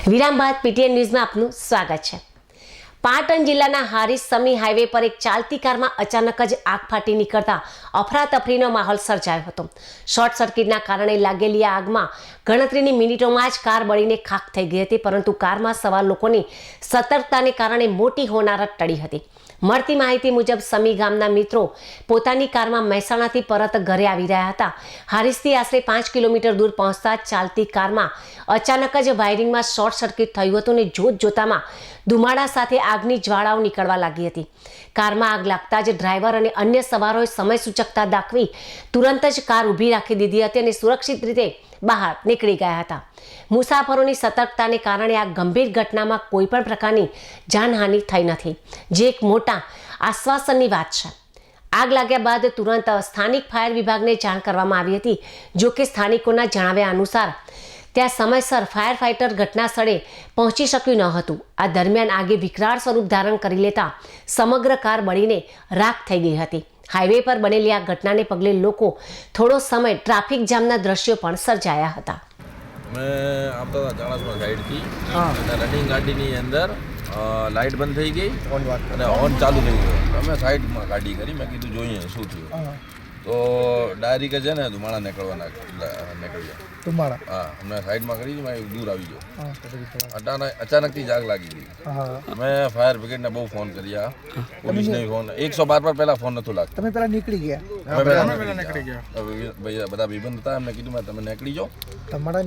વિરામ બાદ પીટીએન ન્યૂઝમાં આપનું સ્વાગત છે। પાટણ જિલ્લાના હારીજ સમી હાઈવે પર એક ચાલતી કારમાં અચાનક જ આગ ફાટી નીકળતા અફરાતફરીનો માહોલ સર્જાયો હતો। શોર્ટ સર્કિટના કારણે લાગેલી આ આગમાં ગણતરીની મિનિટોમાં જ કાર બળીને ખાખ થઈ ગઈ હતી, પરંતુ કારમાં સવાર લોકોની સતર્કતાને કારણે મોટી હોનારત ટળી હતી। મળતી માહિતી મુજબ સમી ગામના મિત્રો પોતાની કારમાં મહેસાણાથી પરત ઘરે આવી રહ્યા હતા। હારીજથી આશરે 5 કિલોમીટર દૂર પહોંચતા ચાલતી કારમાં અચાનક જ વાયરિંગમાં શોર્ટ સર્કિટ થયું હતું અને જોતજોતામાં ધુમાડા સાથે આગની જ્વાળાઓ નીકળવા લાગી હતી। કારમાં આગ લાગતા જ ડ્રાઈવર અને અન્ય સવારોએ સમય સૂચકતા દાખવી તુરંત જ કાર ઊભી રાખી દીધી હતી અને સુરક્ષિત રીતે બહાર નીકળી ગયા હતા। મુસાફરોની સતર્કતાને કારણે આ ગંભીર ઘટનામાં કોઈ પણ પ્રકારની જાનહાનિ થઈ નથી, જે એક મોટા આશ્વાસનની વાત છે। આગ લાગ્યા બાદ તુરંત સ્થાનિક ફાયર વિભાગને જાણ કરવામાં આવી હતી। જો કે સ્થાનિકોના જણાવ્યા અનુસાર ત્યાં સમયસર ફાયર ફાઇટર ઘટના સ્થળે પહોંચી શક્યું ન હતું। આ દરમિયાન આગે વિકરાળ સ્વરૂપ ધારણ કરી લેતા સમગ્ર કાર બળીને રાખ થઈ ગઈ હતી। હાઈવે પર બનેલી આ ઘટનાને પગલે લોકો થોડો સમય ટ્રાફિક જામના દ્રશ્યો પણ સર્જાયા હતા। मैं आपका चाणसमा साइड थी रनिंग गाड़ी ની અંદર લાઇટ બંધ થઈ ગઈ અને હોર્ન ચાલુ થઈ ગયો। અમે સાઈડમાં ગાડી કરી, મેં કીધું જોઈએ શું થયું, તો ડાયરેક્ટ છે ને ધુમાડા નીકળ્યા। ધુમાડા? હા, અમે સાઈડમાં કરી મેં દૂર આવી ગયો। અચાનકથી આગ લાગી ગઈ। મેં ફાયર બ્રિગેડને બહુ ફોન કર્યા, પોલીસને ફોન, 112 પર પહેલાં ફોન નહોતું લાગતો। તમે પહેલા નીકળી ગયા? અમે પહેલા નીકળી ગયા। ભાઈ બધા વિબંધ હતા, એમને કીધું મેં તમે નીકળી જાઓ। ધુમાડા